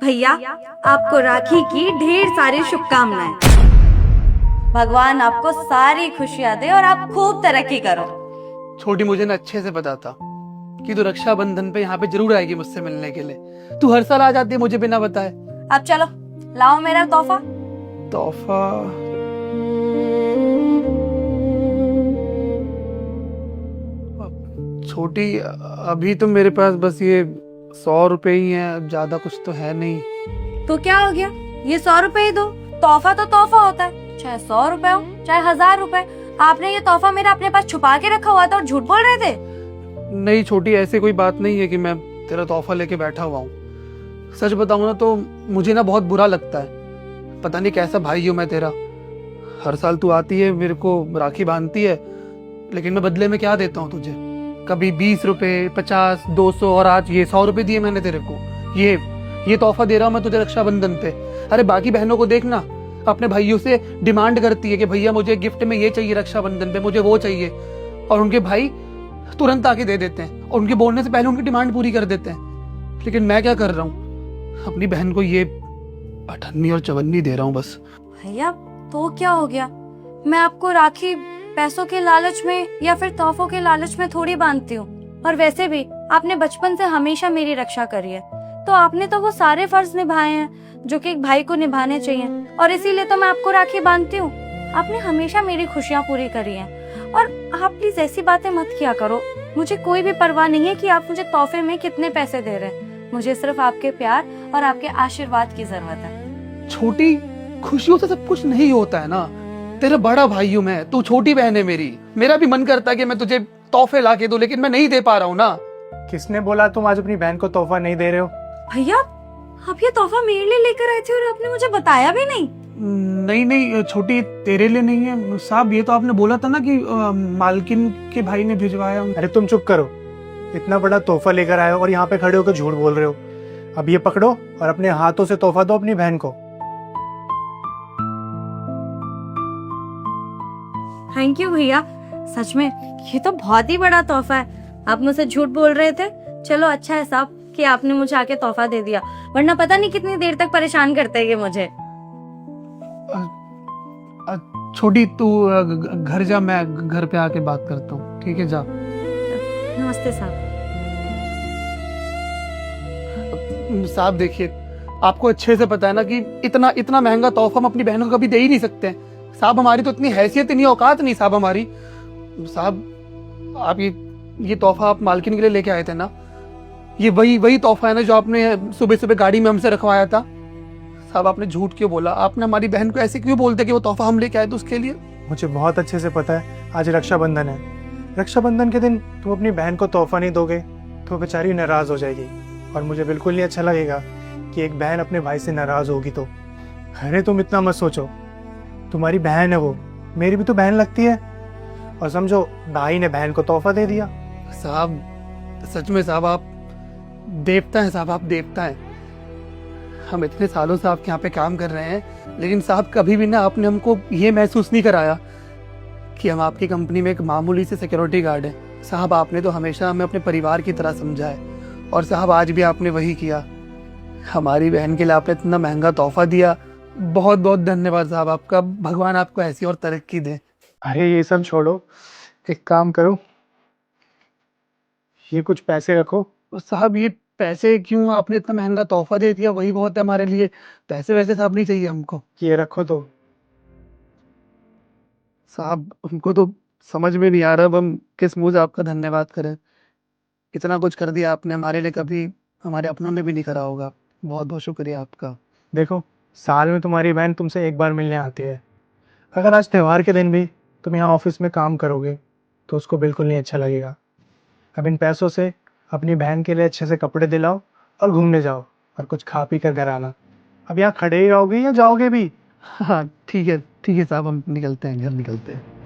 भैया, आपको राखी की ढेर सारी शुभकामनाएं। भगवान आपको सारी खुशियां दे और आप खूब तरक्की करो। छोटी, मुझे ना अच्छे से पता था कि तू रक्षाबंधन पे यहाँ पे जरूर आएगी मुझसे मिलने के लिए। तू हर साल आ जाती है मुझे बिना बताए। अब चलो, लाओ मेरा तोहफा। तोहफा? छोटी, अभी तो मेरे पास बस ये 100 रुपए ही हैं, ज्यादा कुछ तो है नहीं। तो क्या हो गया, ये 100 रुपए ही दो। तोहफा तो तोहफा होता है, चाहे 100 रुपए हो चाहे 1000 रुपए। आपने ये तोहफा मेरा अपने पास छुपा के रखा हुआ था और झूठ बोल रहे थे। नहीं छोटी, ऐसी कोई बात नहीं है कि मैं तेरा तोहफा लेके बैठा हुआ हूँ। सच बताऊं ना तो मुझे ना बहुत बुरा लगता है। पता नहीं कैसा भाई हूँ मैं तेरा। हर साल तू आती है, मेरे को राखी बांधती है, लेकिन मैं बदले में क्या देता हूँ तुझे? कभी 20 रुपए, 50, 200 और आज ये 100 रुपए दिए मैंने तेरे को। ये तोहफा दे रहा हूँ मैं तुझे रक्षाबंधन पे। अरे बाकी बहनों को देखना, अपने भाइयों से डिमांड करती है कि भैया मुझे गिफ्ट में ये चाहिए, रक्षाबंधन पे मुझे वो चाहिए, और उनके भाई तुरंत आके दे देते हैं और उनके बोलने से पहले उनकी डिमांड पूरी कर देते हैं। लेकिन मैं क्या कर रहा हूँ, अपनी बहन को ये 58 और 54 दे रहा हूँ बस। भैया तो क्या हो गया, मैं आपको राखी पैसों के लालच में या फिर तोहफों के लालच में थोड़ी बांधती हूँ। और वैसे भी आपने बचपन से हमेशा मेरी रक्षा करी है, तो आपने तो वो सारे फर्ज निभाए हैं जो कि एक भाई को निभाने चाहिए, और इसीलिए तो मैं आपको राखी बांधती हूँ। आपने हमेशा मेरी खुशियाँ पूरी करी हैं, और आप प्लीज ऐसी बातें मत किया करो। मुझे कोई भी परवाह नहीं है कि आप मुझे तोहफे में कितने पैसे दे रहे हैं। मुझे सिर्फ आपके प्यार और आपके आशीर्वाद की जरूरत है। छोटी, खुशियों से सब कुछ नहीं होता है ना। तेरा बड़ा भाई हूँ मैं, तू छोटी बहन है मेरी। मेरा भी मन करता है कि मैं तुझे तोहफे ला के दूं, लेकिन मैं नहीं दे पा रहा हूँ ना। किसने बोला तुम आज अपनी बहन को तोहफा नहीं दे रहे हो? भैया, आप ये तोहफा मेरे लिए लेकर आए थे और आपने मुझे बताया भी नहीं। नहीं छोटी, तेरे लिए नहीं है साहब। ये तो आपने बोला था ना कि मालकिन के भाई ने भिजवाया। अरे तुम चुप करो। इतना बड़ा तोहफा लेकर आए हो और यहाँ पे खड़े होकर झूठ बोल रहे हो। अब ये पकड़ो और अपने हाथों से तोहफा दो अपनी बहन को। थैंक यू भैया, सच में ये तो बहुत ही बड़ा तोहफा है। आप मुझसे झूठ बोल रहे थे। चलो अच्छा है साहब कि आपने मुझे आके तोहफा दे दिया, वरना पता नहीं कितनी देर तक परेशान करते ये मुझे। छोटी, तू घर जा, मैं घर पे आके बात करता हूँ, ठीक है? जा। नमस्ते साहब। साहब देखिए, आपको अच्छे से पता है ना कि इतना इतना महंगा तोहफा हम अपनी बहनों को कभी दे ही नहीं सकते हैं। साहब हमारी तो इतनी हैसियत नहीं, औकात नहीं साहब हमारी। साहब आप ये तोहफा आप मालकिन के लिए लेके आए थे ना? ये वही तोहफा है ना जो आपने सुबह सुबह गाड़ी में हमसे रखवाया था? साहब आपने झूठ क्यों बोला? आपने हमारी बहन को ऐसे क्यों बोलते कि वो तोहफा हम लेके आए थे उसके लिए? मुझे बहुत अच्छे से पता है आज रक्षाबंधन है। रक्षाबंधन के दिन तुम अपनी बहन को तोहफा नहीं दोगे तो बेचारी नाराज हो जाएगी, और मुझे बिल्कुल नहीं अच्छा लगेगा कि एक बहन अपने भाई से नाराज होगी। तो अरे तुम इतना मत सोचो, तुम्हारी बहन है वो, मेरी भी तो बहन लगती है। और समझो भाई ने बहन को तोहफा दे दिया। साहब सच में साहब आप देवता हैं साहब, आप देवता हैं। हम इतने सालों से आपके यहाँ पे काम कर रहे हैं, लेकिन साहब कभी भी ना आपने हमको ये महसूस नहीं कराया कि हम आपकी कंपनी में एक मामूली से सिक्योरिटी गार्ड हैं। साहब आपने तो हमेशा हमें अपने परिवार की तरह समझा है, और साहब आज भी आपने वही किया। हमारी बहन के लिए आपने इतना महंगा तोहफा दिया। बहुत बहुत धन्यवाद साहब आपका। भगवान आपको ऐसी और तरक्की दे। अरे ये सब छोड़ो, एक काम करो, ये कुछ पैसे रखो। साहब ये पैसे क्यों? आपने इतना महंगा तोहफा दे दिया, वही बहुत है हमारे लिए। पैसे वैसे साहब नहीं चाहिए हमको। ये रखो तो। साहब हमको तो समझ में नहीं आ रहा अब हम किस मुंह से आपका धन्यवाद करें। इतना कुछ कर दिया आपने हमारे लिए, कभी हमारे अपनों ने भी नहीं करा होगा। बहुत बहुत शुक्रिया आपका। देखो, साल में तुम्हारी बहन तुमसे एक बार मिलने आती है। अगर आज त्योहार के दिन भी तुम यहाँ ऑफिस में काम करोगे तो उसको बिल्कुल नहीं अच्छा लगेगा। अब इन पैसों से अपनी बहन के लिए अच्छे से कपड़े दिलाओ और घूमने जाओ, और कुछ खा पी कर घर आना। अब यहाँ खड़े ही रहोगे या जाओगे भी? हाँ ठीक है साहब, हम निकलते हैं, घर निकलते हैं।